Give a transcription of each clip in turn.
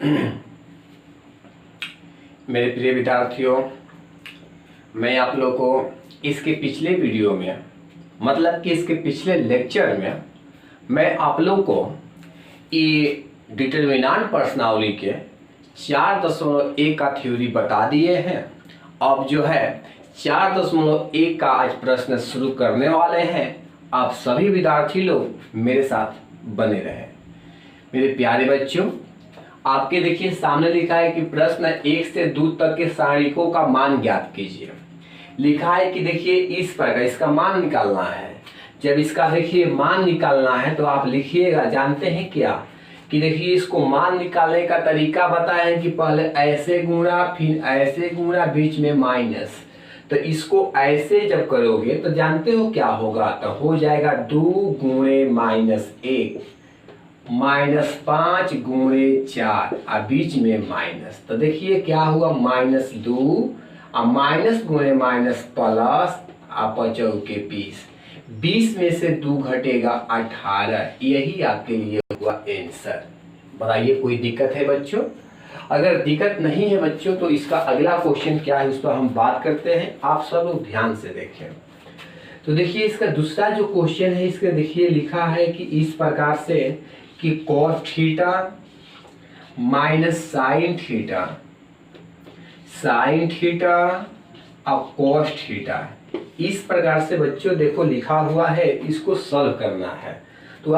मेरे प्रिय विद्यार्थियों, मैं आप लोगों को इसके पिछले वीडियो में मतलब कि इसके पिछले लेक्चर में मैं आप लोगों को ये डिटरमिनेंट पर्सनालिटी के 4.1 का थ्योरी बता दिए हैं। अब जो है 4.1 का आज प्रश्न शुरू करने वाले हैं। आप सभी विद्यार्थी लोग मेरे साथ बने रहें। मेरे प्यारे बच्चों, आपके देखिए सामने लिखा है कि प्रश्न 1 से 2 तक के सारणिकों का मान ज्ञात कीजिए। लिखा है कि देखिए इस प्रकार इसका मान निकालना है। जब इसका देखिए मान निकालना है तो आप लिखिएगा, जानते हैं क्या कि देखिए इसको मान निकालने का तरीका बताया कि पहले ऐसे गुणा फिर ऐसे गुणा बीच में माइनस। तो इसको ऐसे जब करोगे तो जानते हो क्या होगा, तो हो जाएगा 2 गुणे -1 -5 गुणे 4 और बीच में माइनस। तो देखिए क्या हुआ, -2 और माइनस गुणे माइनस प्लस और 5 के 20 में से 2 घटेगा 18। यही आपके लिए हुआ आंसर। बताइए कोई दिक्कत है बच्चों? अगर दिक्कत नहीं है बच्चों तो इसका अगला क्वेश्चन क्या है उस पर हम बात करते हैं। आप सब लोग ध्यान से देखें। तो देखिए इसका दूसरा जो क्वेश्चन है, इसका देखिए लिखा है कि इस प्रकार से कि cos theta minus sine theta और cos थीटा, इस प्रकार से बच्चों देखो लिखा हुआ है, इसको सॉल्व करना है। तो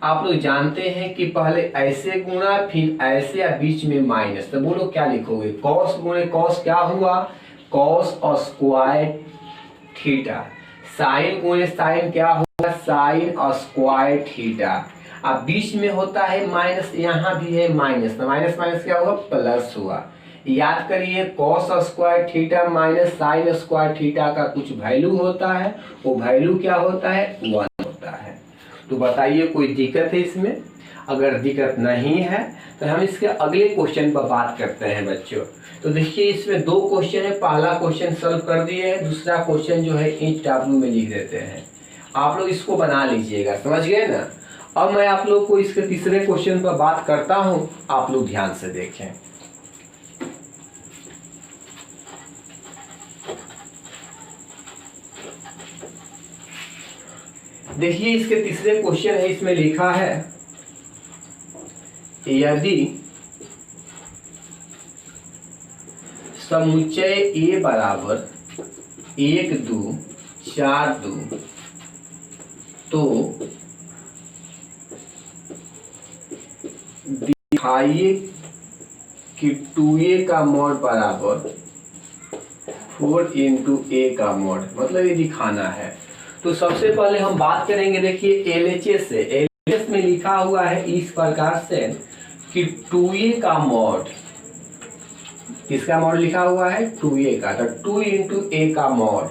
आप लोग जानते हैं कि पहले ऐसे गुणा फिर ऐसे या बीच में माइनस। तो बोलो क्या लिखोगे, cos गुणे cos क्या हुआ, cos और स्क्वायर थीटा। साइन गुणे साइन क्या होगा, साइन और स्क्वायर थीटा। अब बीच में होता है माइनस, यहाँ भी है माइनस, तो माइनस माइनस क्या हुआ, प्लस हुआ। याद करिए cos square theta minus sine square theta का कुछ वैल्यू होता है, वो वैल्यू क्या होता है, 1 होता है। तो बताइए कोई दिक्कत है इसमें? अगर दिक्कत नहीं है तो हम इसके अगले क्वेश्चन पर बात करते हैं बच्चों। तो देखिए इसमें 2 क्वेश्चन है। पहला क्वेश्चन सॉल्व कर दिए है, दूसरा क्वेश्चन जो है इंच टाबू में लिख देते हैं। आप लोग इसको बना लीजिएगा, समझ गए ना। अब मैं आप लोग को इसके तीसरे क्वेश्चन पर बात करता हूं, आप लोग ध्यान से देखें। देखिए इसके तीसरे क्वेश्चन है, इसमें लिखा है यदि समुच्चय A बराबर 1 2 4 2 तो दिखाइए कि 2A का मॉड बराबर 4 × A का मॉड, मतलब ये दिखाना है। तो सबसे पहले हम बात करेंगे देखिए LHS से। LHS में लिखा हुआ है इस प्रकार से कि 2A का मॉड, किसका मॉड लिखा हुआ है, 2A का, तो 2 × A का मॉड।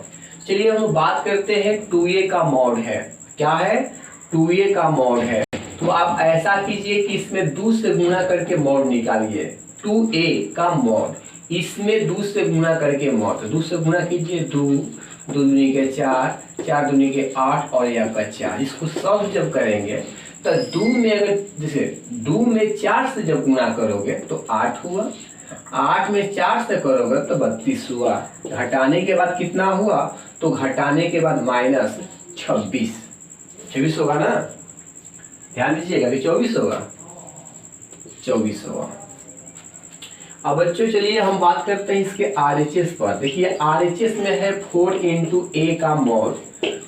चलिए हम बात करते हैं 2A का मॉड है, क्या है, 2A का मॉड है। तो आप ऐसा कीजिए कि इसमें 2 से गुणा करके मॉड निकालिए। 2A का मॉड, इसमें 2 से गुणा करके मॉड, 2 से गुणा कीजिए, 2 दूनी के 4, 4 दूनी के 8 और यहाँ का 4। इसको सब जब करेंगे तो 2 में अगर जैसे 2 में 4 से जब गुणा करोगे तो 8 हुआ, 8 में 4 से करोगे तो 32 हुआ। घटाने के बाद कितना हुआ, तो घटाने के बाद माइनस 26 होगा ना, ध्यान दीजिएगा कि 24 होगा, 24 होगा। अब बच्चों चलिए हम बात करते हैं इसके RHS पर। देखिए RHS में है 4 × A का मॉड,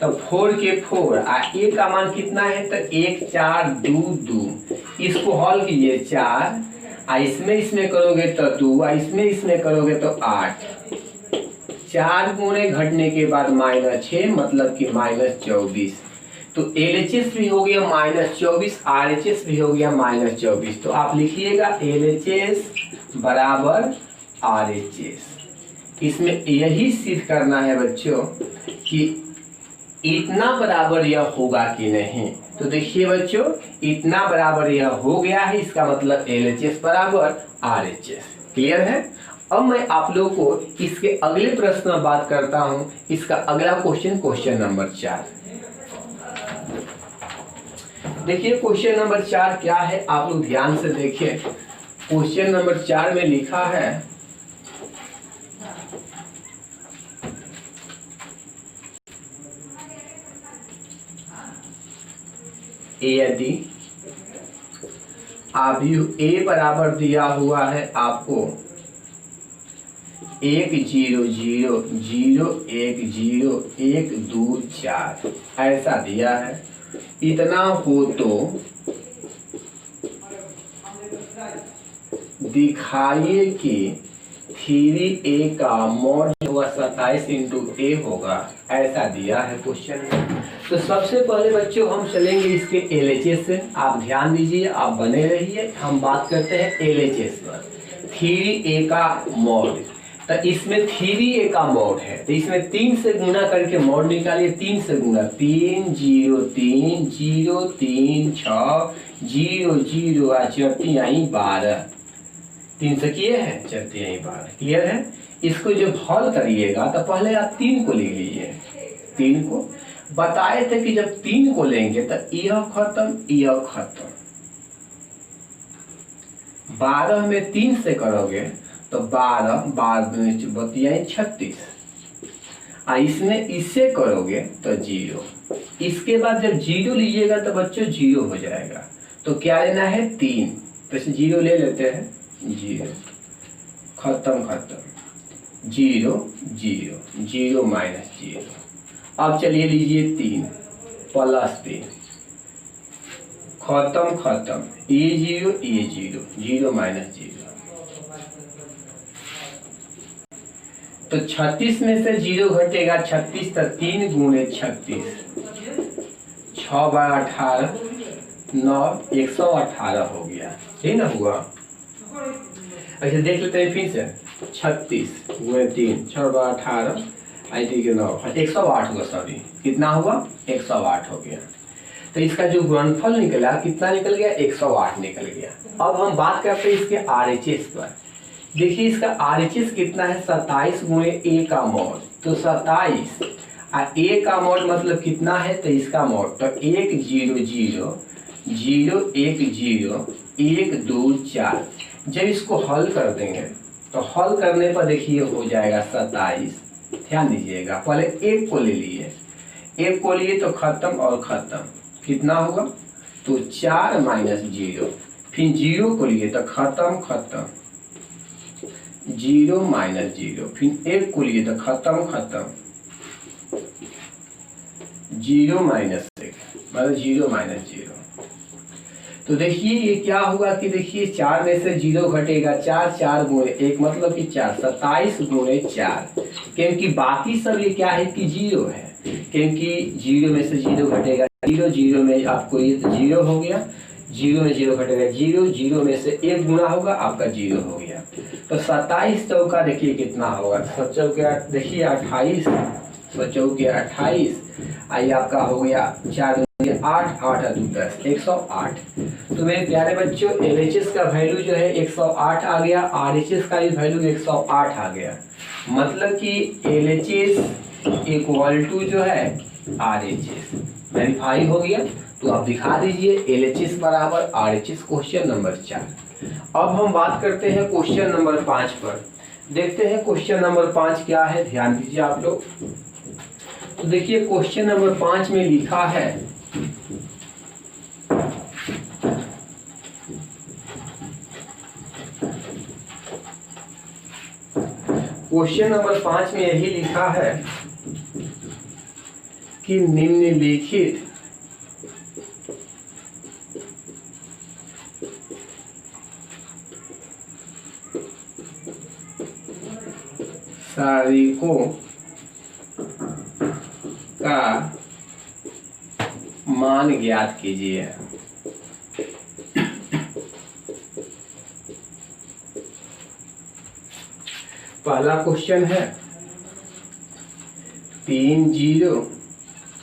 तो 4 के 4 A का मान कितना है, तो 1 4 2 2। इसको हल कीजिए 4, इसमें करोगे तो 2, इसमें करोगे तो 8। 4 गुणे घटने के बाद -6, मतलब कि -24। तो LHS भी हो गया -24, RHS भी हो गया -24। तो आप लिखिएगा LHS बराबर RHS। इसमें यही सिद्ध करना है बच्चों कि इतना बराबर यह होगा कि नहीं। तो देखिए बच्चों इतना बराबर यह हो गया है, इसका मतलब LHS बराबर RHS। क्लियर है? अब मैं आप लोगों को इसके अगले प्रश्न में बात करता हूं। इसका अगला क्वेश्चन नंबर 4। देखिए क्वेश्चन नंबर 4 क्या है, आप लोग ध्यान से देखिए। क्वेश्चन नंबर 4 में लिखा है यदि आव्यूह ए बराबर दिया हुआ है आपको 1 0 0 0 1 0 1 2 4 ऐसा दिया है, इतना हो तो दिखाइए कि 3a का मॉड होगा 27 इंटू ए होगा, ऐसा दिया है क्वेश्चन में। तो सबसे पहले बच्चों हम चलेंगे इसके LHS से। आप ध्यान दीजिए, आप बने रहिए। हम बात करते हैं LHS पर। 3a का मॉड, तो इसमें 3a का मॉड है, तो इसमें 3 से गुना करके मॉड निकालिए। 3 से गुना 3 0 3 0 3 6 0 0 चरती आई 12, 3 से किए हैं, चलते हैं 12। क्लियर है? इसको जब हल करिएगा तो पहले आप 3 को ले लीजिए। 3 को बताए थे कि जब 3 को लेंगे तो यह खत्म, यह खत्म। 12 में 3 से करोगे तो 12 में बतियाए 36, इसमें इससे करोगे तो 0। इसके बाद जब 0 लीजिएगा तो बच्चों 0 हो जाएगा। तो क्या लेना है? 3, तो 0 ले लेते हैं। 0 खत्म खत्म, 0 0 0 माइनस 0। अब चलिए लीजिए 3 प्लस 3, खत्म खत्म, ये 0 ये 0, 0 माइनस 0। तो 36 में से 0 घटेगा 36, तो 3 गुणे 36, 6 बार 18 9 118 हो गया। ठीक ना हुआ? अच्छा देख लेते हैं फिर से। 36 गुणे 3, 6 बार 18 के 9, 108 होगा। सॉरी, कितना हुआ? 108 हो गया। तो इसका जो गुणनफल निकला कितना निकल गया? 108 निकल गया। अब हम बात करते हैं इसके RHS पर। देखिए इसका RHS कितना है? 27 गुणे a का मॉड, तो 27 और a का मॉड मतलब कितना है? तो इसका मॉड, तो 1 0 0 0 1 0 1 2 4। जब इसको हल कर देंगे तो हल करने पर देखिए हो जाएगा 27। ध्यान दीजिएगा, पहले 1 को ले लिए, 1 को लिए तो खत्म और खत्म, कितना होगा? तो 4 माइनस 0, फिर 0 को लिए तो खत्म खत्म, 0 माइनस 0, फिर 1 को लिए तो खत्म खत्म, 0 माइनस 1 मतलब 0 माइनस 0। तो देखिए ये क्या होगा कि देखिए 4 में से 0 घटेगा 4, 4 गुणे 1 मतलब कि 4, 27 गुणे 4, क्योंकि बाकी सब ये क्या है कि 0 है, क्योंकि 0 में से 0 घटेगा 0, 0 में आपको ये 0 हो गया, 0 में 0 घटेगा 0, 0 में से 1 गुना होगा आपका 0 हो गया। तो 27 चौका देखिए कितना होगा? 7 चौके देखिए 28, 7 चौके 28, आइए आपका हो गया 4 8 8 2 10, 108। तो मेरे प्यारे बच्चों LHS का वैल्यू जो है 108 आ गया, RHS का भी वैल्यू 108 आ गया। मतलब कि LHS इक्वल टू जो है RHS वेरीफाई हो गया। तो आप दिखा दीजिए LHS बराबर RHS, क्वेश्चन नंबर 4। अब हम बात करते हैं क्वेश्चन नंबर 5 पर। देखते हैं क्वेश्चन नंबर 5 क्या है, ध्यान दीजिए आप लोग। तो देखिए क्वेश्चन नंबर 5 में लिखा है क्वेश्चन नंबर 5 में यही लिखा है कि निम्नलिखित सारिकों का मान ज्ञात कीजिए। पहला क्वेश्चन है 3 0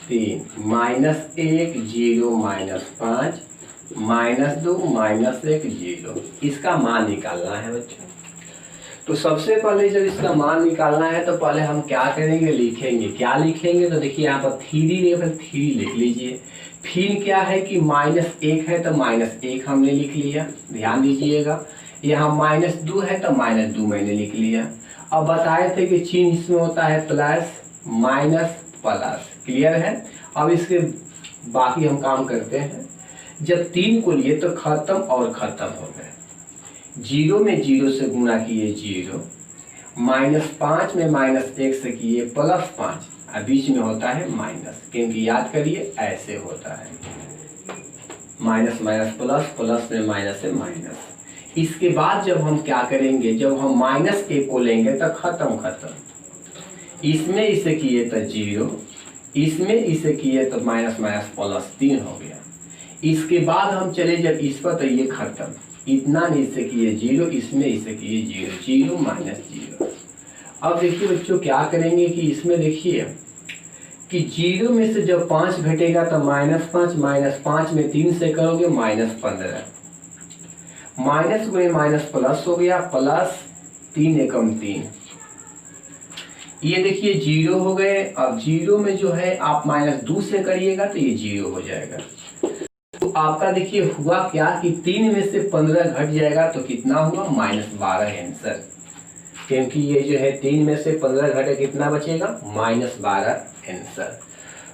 3 -1 0 -5 -2 -1 0, इसका मान निकालना है बच्चों। तो सबसे पहले जब इसका मान निकालना है तो पहले हम क्या करेंगे? लिखेंगे। क्या लिखेंगे? तो देखिए यहाँ पर 3 लेवल 3 लिख लीजिए। फिर क्या है कि -1 है तो -1 हमने लिख लिया, ध्यान दीजिएगा। यहाँ -2 है तो -2 मैंने लिख लिया। अब बताए थे कि चिन्ह इसमें होता है प्लस माइनस प्लस, क्लियर है। अब इसके बाकी हम काम करते हैं। जब 3 को लिए तो खत्म और खत्म हो गए। 0 में 0 से गुणा किए 0, -5 में -1 से किए +5, और बीच में होता है माइनस, क्योंकि याद करिए ऐसे होता है माइनस माइनस प्लस, प्लस में माइनस है माइनस। इसके बाद जब हम क्या करेंगे, जब हम -1 को लेंगे तो खत्म खत्म, इसमें इसे किए तो 0, इसमें इसे किए तो माइनस माइनस प्लस 3 हो गया। इसके बाद हम चले जब इस पर तो ये खत्म, इतना नहीं इसे किए 0, इसमें इसे किए 0, 0 -0। अब देखिए बच्चों क्या करेंगे कि इसमें देखिए कि 0 में से जब 5 घटेगा तो -5, -5 में 3 से करोगे -15, माइनस गुणे माइनस प्लस हो गया, प्लस 3 एकम 3। ये देखिए 0 हो गए। अब 0 में जो है आप -2 से करिएगा तो ये 0 हो जाएगा। तो आपका देखिए हुआ क्या कि 3 में से 15 घट जाएगा तो कितना हुआ, -12 आंसर। क्योंकि ये जो है 3 में से 15 घटे कितना बचेगा, -12 आंसर।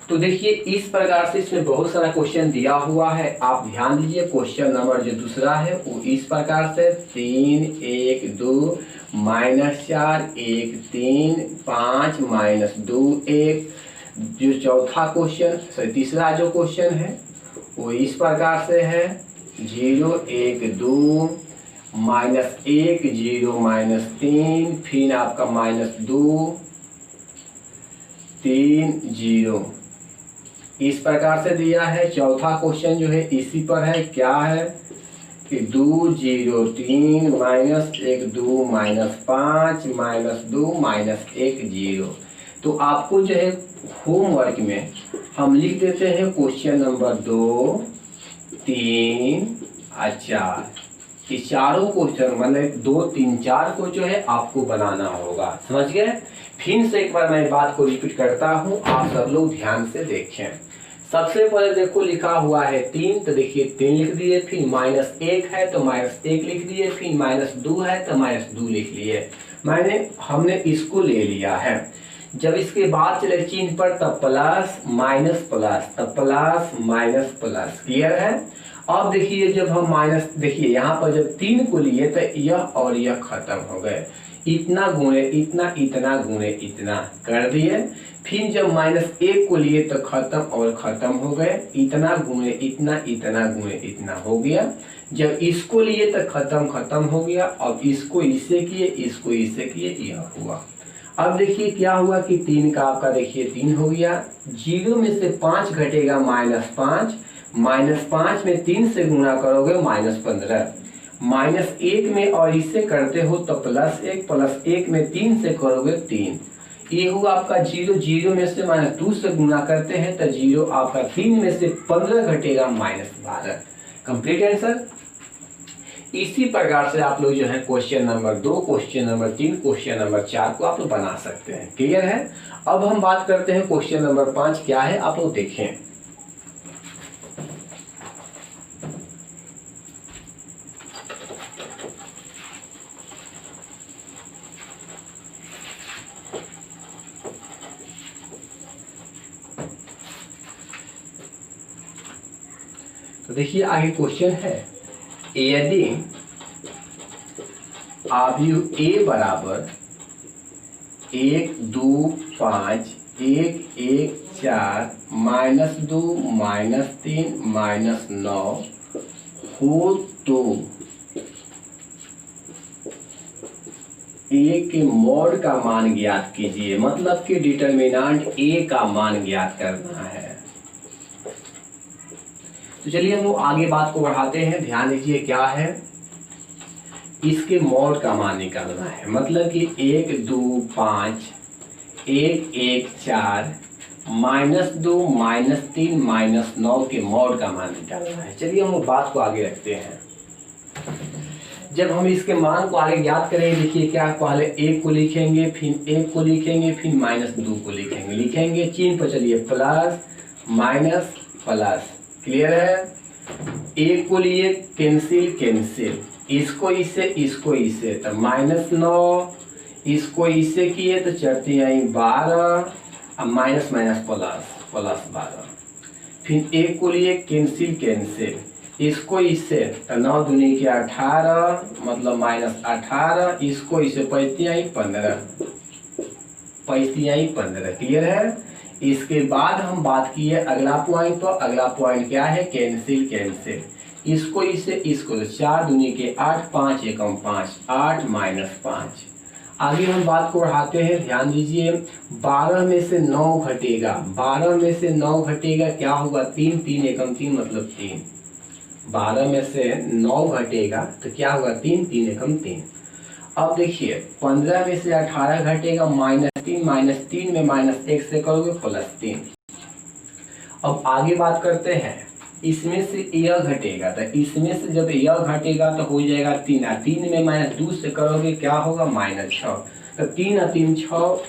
तो देखिए इस प्रकार से इसमें बहुत सारा क्वेश्चन दिया हुआ है, आप ध्यान दीजिए। क्वेश्चन नंबर जो दूसरा है वो इस प्रकार से 3 1 2 -4 1 3 5 -2 1। जो चौथा क्वेश्चन तीसरा जो क्वेश्चन है वो इस प्रकार से है 0 1 2 -1 0 -3, फिर आपका -2 3 0, इस प्रकार से दिया है। चौथा क्वेश्चन जो है इसी पर है, क्या है कि 2 0 3 -1 2 -5 -2 -1 0। तो आपको जो है होमवर्क में हम लिख देते हैं क्वेश्चन नंबर 2 3 और 4। इस चारों क्वेश्चन मतलब 2 3 4 को जो है आपको बनाना होगा, समझ गए। फिर से एक बार मैं बात को रिपीट करता हूँ, आप सब लोग ध्यान से देखें। सबसे पहले देखो लिखा हुआ है 3, तो देखिए 3 लिख दिए, फिर -1 है तो -1 लिख दिए, फिर -2 है तो -2 लिख लिए। हमने इसको ले लिया है। जब इसके बाद चले चिन्ह पर तब प्लस माइनस प्लस, तब प्लस माइनस प्लस, क्लियर है। अब देखिए जब हम देखिए यहाँ पर जब 3 को लिए तो यह और यह खत्म हो गए, इतना गुणे इतना, इतना गुणे इतना कर दिए। फिर जब -1 को लिए तो खत्म और खत्म हो गए, इतना गुणे इतना, इतना गुणे इतना हो गया। जब इसको लिए तो खत्म खत्म हो गया। अब इसको इससे किए, इसको इससे किए, यह हुआ। अब देखिए क्या हुआ कि 3 का आपका देखिए 3 हो गया। 0 में से 5 घटेगा -5, -5 में 3 से गुणा करोगे -15, -1 में और इससे करते हो तो +1, +1 में 3 से करोगे 3, ये हुआ आपका 0। 0 में से -2 से गुणा करते हैं तो 0 आपका 3 में से 15 घटेगा -12, कंप्लीट आंसर। इसी प्रकार से आप लोग जो है question number 2, question number 3, question number 4 को आप लोग बना सकते हैं, क्लियर है। अब हम बात करते हैं क्वेश्चन नंबर 5 क्या है, आप लोग देखें। तो देखिए आगे क्वेश्चन है, यदि आव्यूह A बराबर 1 2 5 1 1 4 -2 -3 -9 हो तो A के मॉड का मान ज्ञात कीजिए। मतलब कि डिटरमिनेंट A का मान ज्ञात करना है। तो चलिए हम लोग आगे बात को बढ़ाते हैं। ध्यान दीजिए क्या है, इसके मॉड का मान निकालना है। मतलब कि 1 2 5 1 1 4 -2 -3 -9 के मॉड का मान निकालना है। चलिए हम लोग बात को आगे रखते हैं। जब हम इसके मान को आगे याद करेंगे, देखिए क्या, पहले 1 को लिखेंगे, फिर 1 को लिखेंगे, फिर -2 को लिखेंगे चिन्ह पर चलिए प्लस माइनस प्लस, क्लियर है। 1 को लिए कैंसिल कैंसिल, इसको इससे तो -9, इसको इससे किए तो चढ़ती आई 12, अब माइनस माइनस प्लस, प्लस 12। फिर एक को लिए कैंसिल, इसको इससे तो 9 दूनी के 18, मतलब -18, इसको इससे 15, 15, क्लियर है। इसके बाद हम बात किए अगला पॉइंट, तो अगला पॉइंट क्या है, कैंसिल, इसको इससे इसको, 4 दूनी के 8, 5 एकम 5, 8 - 5। आगे हम बात को बढ़ाते हैं, ध्यान दीजिए। 12 में से 9 घटेगा, 12 में से 9 घटेगा, क्या होगा, 3, 3 एकम 3 मतलब 3। 12 में से 9 घटेगा तो क्या होगा, 3, 3 एकम 3। अब देखिए 15 में से 18 घटेगा, -3 में -1 से करोगे +3। अब आगे बात करते हैं, इसमें से यह घटेगा, तो इसमें से जब यह घटेगा तो हो जाएगा 3, 3 में -2 से करोगे क्या होगा, -6। तो 3 और 3 6,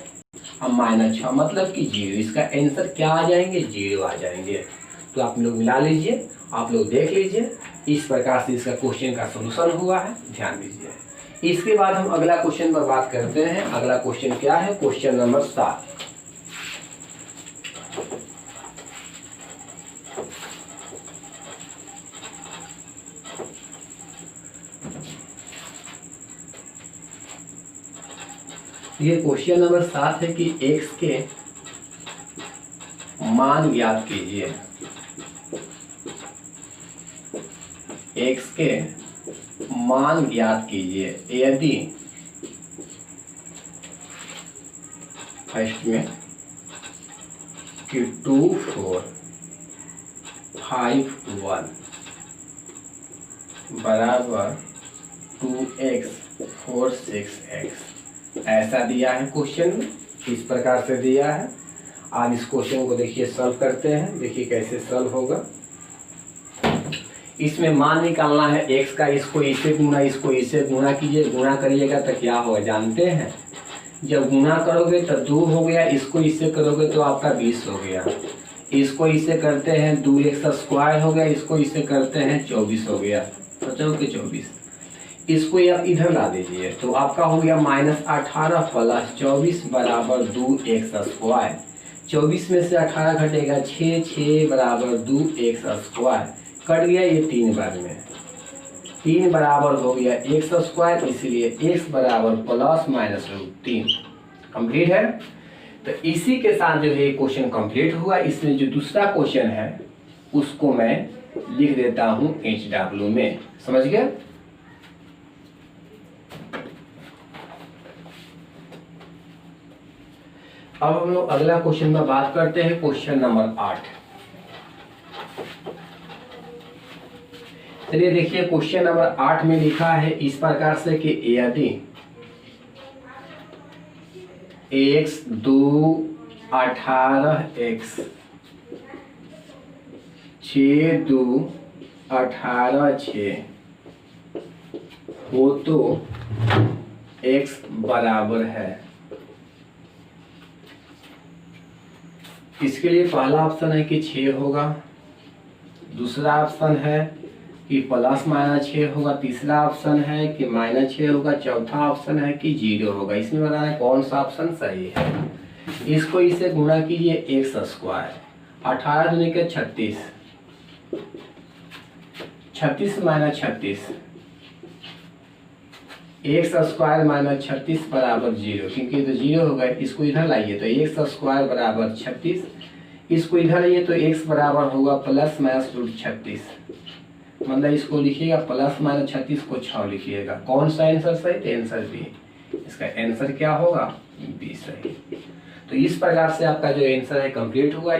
अब -6 मतलब कि 0। इसका आंसर क्या आ जाएंगे, 0 आ जाएंगे। तो आप लोग मिला लीजिए, आप लोग देख लीजिए, इस प्रकार से इसका क्वेश्चन का सोल्यूशन हुआ है, ध्यान दीजिए। इसके बाद हम अगला क्वेश्चन पर बात करते हैं। अगला क्वेश्चन क्या है, क्वेश्चन नंबर 7। ये क्वेश्चन नंबर 7 है कि x के मान ज्ञात कीजिए। x के मान ज्ञात कीजिए यदि फर्स्ट में कि 2 4 5 1 बराबर 2x 4 6x ऐसा दिया है क्वेश्चन में, इस प्रकार से दिया है। आज इस क्वेश्चन को देखिए सॉल्व करते हैं, देखिए कैसे सॉल्व होगा। इसमें मान निकालना है x का, इसको इससे गुना, इसको इससे गुना कीजिए, गुना करिएगा तो क्या होगा जानते हैं, जब गुना करोगे तो 2 हो गया, इसको इससे करोगे तो आपका 20 हो गया, इसको इससे करते हैं 2x² हो गया, इसको इससे करते हैं 24 हो गया, सोचो कि 24। इसको आप इधर ला दीजिए तो आपका हो गया -18 + 24 बराबर 2x²। 24 में से 18 घटेगा 6, 6 बराबर 2x²। कट गया ये 3 बार में, 3 बराबर हो गया x², इसलिए x बराबर ±√3। कंप्लीट है। तो इसी के साथ जो है क्वेश्चन कंप्लीट हुआ। इसमें जो दूसरा क्वेश्चन है उसको मैं लिख देता हूँ HW में, समझ गए। अब हम लोग अगला क्वेश्चन में बात करते हैं, क्वेश्चन नंबर 8। चलिए देखिए क्वेश्चन नंबर 8 में लिखा है इस प्रकार से कि यदि x 2 18x 6 2 18 6 हो तो x बराबर है। इसके लिए पहला ऑप्शन है कि 6 होगा, दूसरा ऑप्शन है कि ±6 होगा, तीसरा ऑप्शन है कि -6 होगा, चौथा ऑप्शन है कि 0 होगा। इसमें बताना है कौन सा ऑप्शन सही है। इसको इससे गुणा कीजिए x², 18 दूनी के 36, 36 - 36, x² - 36 बराबर 0, क्योंकि तो 0 होगा। इसको इधर लाइए तो x² बराबर 36, इसको इधर लाइए तो x बराबर होगा ±√36, मतलब इसको लिखिएगा ±36 को 6 लिखिएगा। कौन सा आंसर सही, तो आंसर बी। इसका आंसर क्या होगा, बी सही। तो इस प्रकार से आपका जो आंसर है कंप्लीट हुआ।